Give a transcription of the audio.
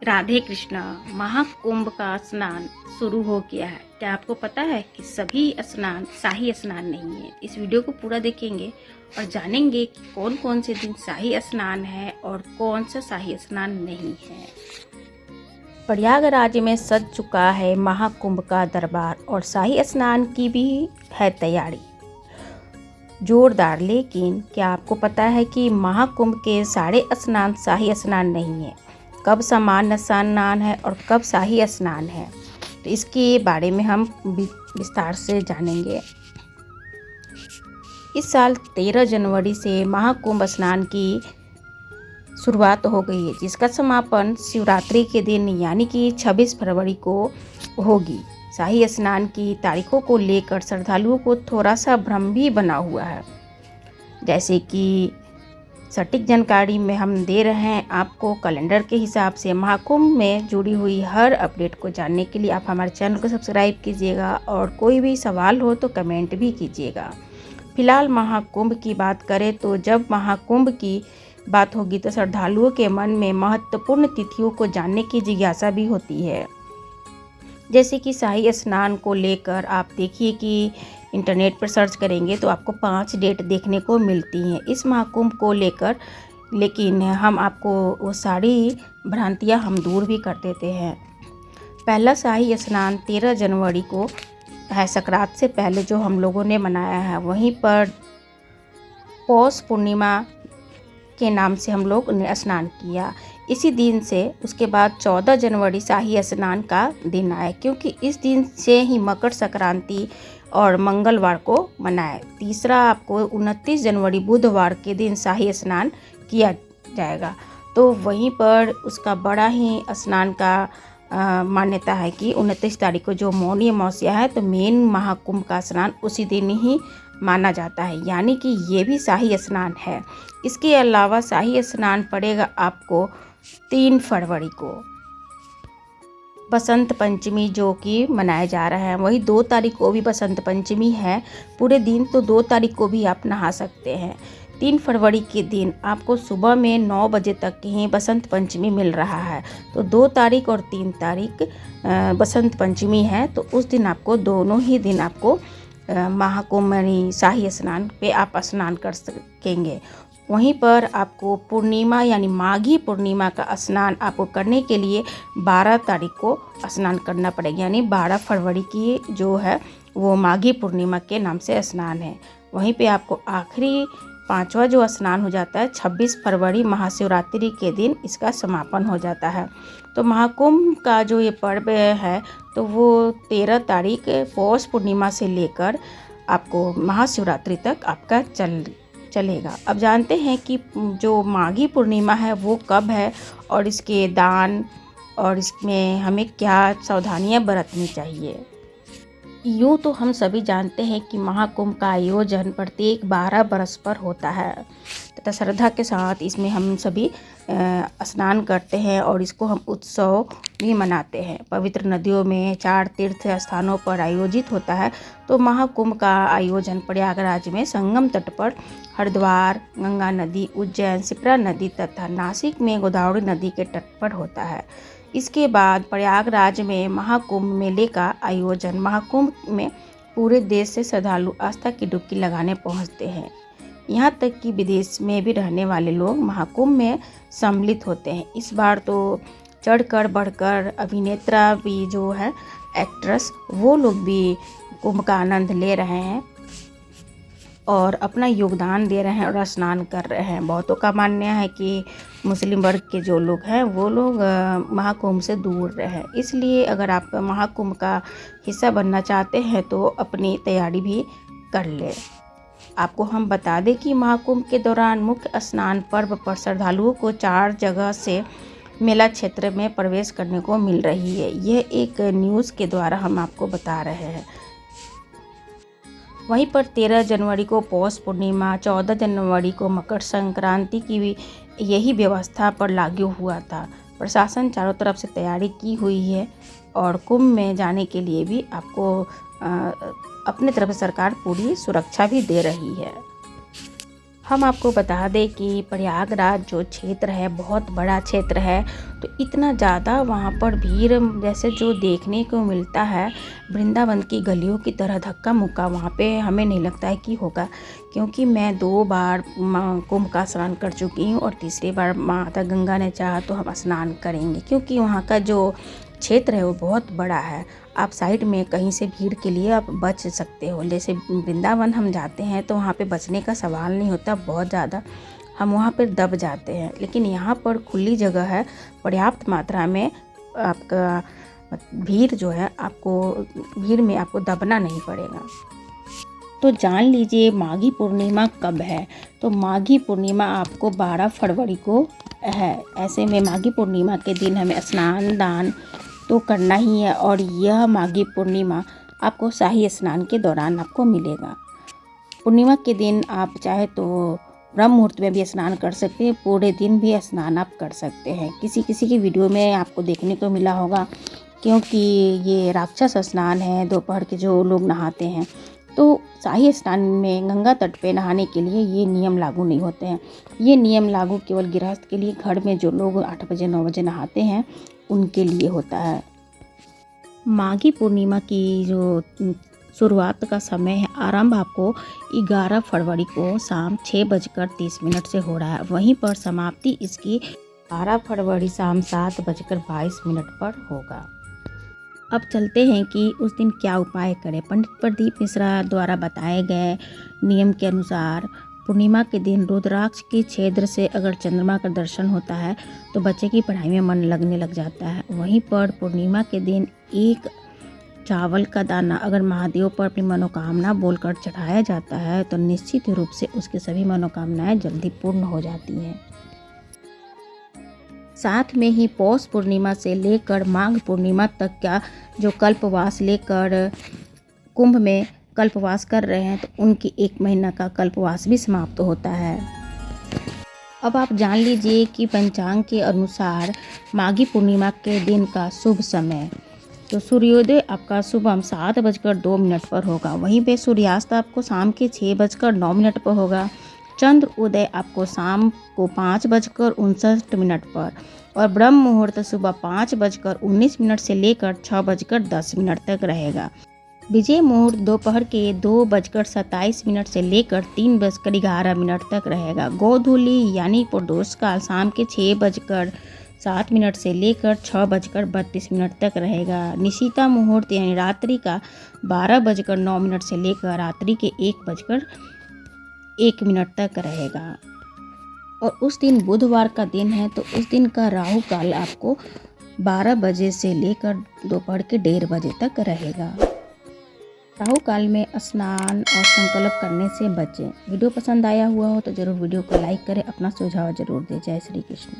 राधे कृष्णा। महाकुंभ का स्नान शुरू हो गया है। क्या आपको पता है कि सभी स्नान शाही स्नान नहीं है। इस वीडियो को पूरा देखेंगे और जानेंगे कि कौन कौन से दिन शाही स्नान है और कौन सा शाही स्नान नहीं है। प्रयागराज में सज चुका है महाकुंभ का दरबार और शाही स्नान की भी है तैयारी जोरदार। लेकिन क्या आपको पता है कि महाकुंभ के सारे स्नान शाही स्नान नहीं है। कब सामान्य स्नान है और कब शाही स्नान है, तो इसके बारे में हम विस्तार से जानेंगे। इस साल 13 जनवरी से महाकुंभ स्नान की शुरुआत हो गई है, जिसका समापन शिवरात्रि के दिन यानी कि 26 फरवरी को होगी। शाही स्नान की तारीखों को लेकर श्रद्धालुओं को थोड़ा सा भ्रम भी बना हुआ है। जैसे कि सटीक जानकारी में हम दे रहे हैं आपको कैलेंडर के हिसाब से। महाकुंभ में जुड़ी हुई हर अपडेट को जानने के लिए आप हमारे चैनल को सब्सक्राइब कीजिएगा और कोई भी सवाल हो तो कमेंट भी कीजिएगा। फिलहाल महाकुंभ की बात करें तो जब महाकुंभ की बात होगी तो श्रद्धालुओं के मन में महत्वपूर्ण तिथियों को जानने की जिज्ञासा भी होती है। जैसे कि शाही स्नान को लेकर आप देखिए कि इंटरनेट पर सर्च करेंगे तो आपको 5 डेट देखने को मिलती हैं इस महाकुंभ को लेकर। लेकिन हम आपको वो सारी भ्रांतियां हम दूर भी कर देते हैं। पहला शाही स्नान 13 जनवरी को है, संक्रांत से पहले जो हम लोगों ने मनाया है। वहीं पर पौष पूर्णिमा के नाम से हम लोग ने स्नान किया। इसी दिन से उसके बाद 14 जनवरी शाही स्नान का दिन आया, क्योंकि इस दिन से ही मकर संक्रांति और मंगलवार को मनाए। तीसरा आपको 29 जनवरी बुधवार के दिन शाही स्नान किया जाएगा। तो वहीं पर उसका बड़ा ही स्नान का मान्यता है कि 29 तारीख को जो मौनी अमावस्या है, तो मेन महाकुंभ का स्नान उसी दिन ही माना जाता है, यानी कि ये भी शाही स्नान है। इसके अलावा शाही स्नान पड़ेगा आपको 3 फरवरी को, बसंत पंचमी जो कि मनाया जा रहा है। वही 2 तारीख को भी बसंत पंचमी है पूरे दिन, तो 2 तारीख को भी आप नहा सकते हैं। 3 फरवरी के दिन आपको सुबह में 9 बजे तक ही बसंत पंचमी मिल रहा है। तो 2 तारीख और 3 तारीख बसंत पंचमी है, तो उस दिन आपको दोनों ही दिन आपको महाकुंभ यानी शाही स्नान पे आप स्नान कर सकेंगे। वहीं पर आपको पूर्णिमा यानी माघी पूर्णिमा का स्नान आपको करने के लिए 12 तारीख को स्नान करना पड़ेगा, यानी 12 फरवरी की जो है वो माघी पूर्णिमा के नाम से स्नान है। वहीं पे आपको आखिरी 5वां जो स्नान हो जाता है 26 फरवरी महाशिवरात्रि के दिन इसका समापन हो जाता है। तो महाकुंभ का जो ये पर्व है तो वो 13 तारीख पौष पूर्णिमा से लेकर आपको महाशिवरात्रि तक आपका चलेगा। अब जानते हैं कि जो माघी पूर्णिमा है वो कब है और इसके दान और इसमें हमें क्या सावधानियां बरतनी चाहिए। यूँ तो हम सभी जानते हैं कि महाकुंभ का आयोजन प्रत्येक 12 बरस पर होता है तथा श्रद्धा के साथ इसमें हम सभी स्नान करते हैं और इसको हम उत्सव भी मनाते हैं। पवित्र नदियों में 4 तीर्थ स्थानों पर आयोजित होता है। तो महाकुंभ का आयोजन प्रयागराज में संगम तट पर, हरिद्वार गंगा नदी, उज्जैन शिप्रा नदी तथा नासिक में गोदावरी नदी के तट पर होता है। इसके बाद प्रयागराज में महाकुंभ मेले का आयोजन। महाकुंभ में पूरे देश से श्रद्धालु आस्था की डुबकी लगाने पहुंचते हैं। यहाँ तक कि विदेश में भी रहने वाले लोग महाकुंभ में सम्मिलित होते हैं। इस बार तो चढ़कर बढ़कर अभिनेता भी जो है एक्ट्रेस, वो लोग भी कुंभ का आनंद ले रहे हैं और अपना योगदान दे रहे हैं और स्नान कर रहे हैं। बहुतों का मानना है कि मुस्लिम वर्ग के जो लोग हैं वो लोग महाकुंभ से दूर रहें। इसलिए अगर आप महाकुंभ का हिस्सा बनना चाहते हैं तो अपनी तैयारी भी कर लें। आपको हम बता दें कि महाकुंभ के दौरान मुख्य स्नान पर्व पर श्रद्धालुओं को 4 जगह से मेला क्षेत्र में प्रवेश करने को मिल रही है। यह एक न्यूज़ के द्वारा हम आपको बता रहे हैं। वहीं पर 13 जनवरी को पौष पूर्णिमा, 14 जनवरी को मकर संक्रांति की भी यही व्यवस्था पर लागू हुआ था। प्रशासन चारों तरफ से तैयारी की हुई है और कुंभ में जाने के लिए भी आपको अपने तरफ से सरकार पूरी सुरक्षा भी दे रही है। हम आपको बता दें कि प्रयागराज जो क्षेत्र है बहुत बड़ा क्षेत्र है, तो इतना ज़्यादा वहाँ पर भीड़ जैसे जो देखने को मिलता है वृंदावन की गलियों की तरह धक्का मुक्का वहाँ पे हमें नहीं लगता है कि होगा, क्योंकि मैं 2 बार कुंभ का स्नान कर चुकी हूँ और तीसरी बार माता गंगा ने चाहा तो हम स्नान करेंगे, क्योंकि वहाँ का जो क्षेत्र है वो बहुत बड़ा है। आप साइड में कहीं से भीड़ के लिए आप बच सकते हो। जैसे वृंदावन हम जाते हैं तो वहाँ पे बचने का सवाल नहीं होता, बहुत ज़्यादा हम वहाँ पर दब जाते हैं, लेकिन यहाँ पर खुली जगह है, पर्याप्त मात्रा में आपका भीड़ जो है आपको भीड़ में आपको दबना नहीं पड़ेगा। तो जान लीजिए माघी पूर्णिमा कब है। तो माघी पूर्णिमा आपको 12 फरवरी को है। ऐसे में माघी पूर्णिमा के दिन हमें स्नान दान तो करना ही है, और यह माघी पूर्णिमा आपको शाही स्नान के दौरान आपको मिलेगा। पूर्णिमा के दिन आप चाहे तो ब्रह्म मुहूर्त में भी स्नान कर सकते हैं, पूरे दिन भी स्नान आप कर सकते हैं। किसी किसी की वीडियो में आपको देखने को मिला होगा, क्योंकि ये राक्षस स्नान है, दोपहर के जो लोग नहाते हैं, तो शाही स्नान में गंगा तट पे नहाने के लिए ये नियम लागू नहीं होते हैं। ये नियम लागू केवल गृहस्थ के लिए, घर में जो लोग 8 बजे 9 बजे नहाते हैं उनके लिए होता है। माघी पूर्णिमा की जो शुरुआत का समय है, आरंभ आपको 11 फरवरी को शाम 6:30 से हो रहा है। वहीं पर समाप्ति इसकी 12 फरवरी शाम 7:22 पर होगा। अब चलते हैं कि उस दिन क्या उपाय करें। पंडित प्रदीप मिश्रा द्वारा बताए गए नियम के अनुसार पूर्णिमा के दिन रुद्राक्ष के छिद्र से अगर चंद्रमा का दर्शन होता है तो बच्चे की पढ़ाई में मन लगने लग जाता है। वहीं पर पूर्णिमा के दिन एक चावल का दाना अगर महादेव पर अपनी मनोकामना बोलकर चढ़ाया जाता है तो निश्चित रूप से उसकी सभी मनोकामनाएं जल्दी पूर्ण हो जाती हैं। साथ में ही पौष पूर्णिमा से लेकर माघ पूर्णिमा तक का जो कल्पवास लेकर कुंभ में कल्पवास कर रहे हैं तो उनकी 1 महीना का कल्पवास भी समाप्त होता है। अब आप जान लीजिए कि पंचांग के अनुसार माघी पूर्णिमा के दिन का शुभ समय, तो सूर्योदय आपका सुबह 7:02 पर होगा। वहीं पे सूर्यास्त आपको शाम के 6:09 पर होगा। चंद्र उदय आपको शाम को 5:59 पर, और ब्रह्म मुहूर्त सुबह 5:19 से लेकर 6:10 तक रहेगा। विजय मुहूर्त दोपहर के 2:27 से लेकर 3:11 तक रहेगा। गोधूली यानी प्रदोष काल शाम के 6:07 से लेकर 6:32 तक रहेगा। निशिता मुहूर्त यानी रात्रि का 12:09 से लेकर रात्रि के 1:01 तक रहेगा। और उस दिन बुधवार का दिन है, तो उस दिन का राहु काल आपको 12 बजे से लेकर दोपहर के 1:30 बजे तक रहेगा। राहु काल में स्नान और संकल्प करने से बचें। वीडियो पसंद आया हुआ हो तो ज़रूर वीडियो को लाइक करें, अपना सुझाव ज़रूर दें। जय श्री कृष्ण।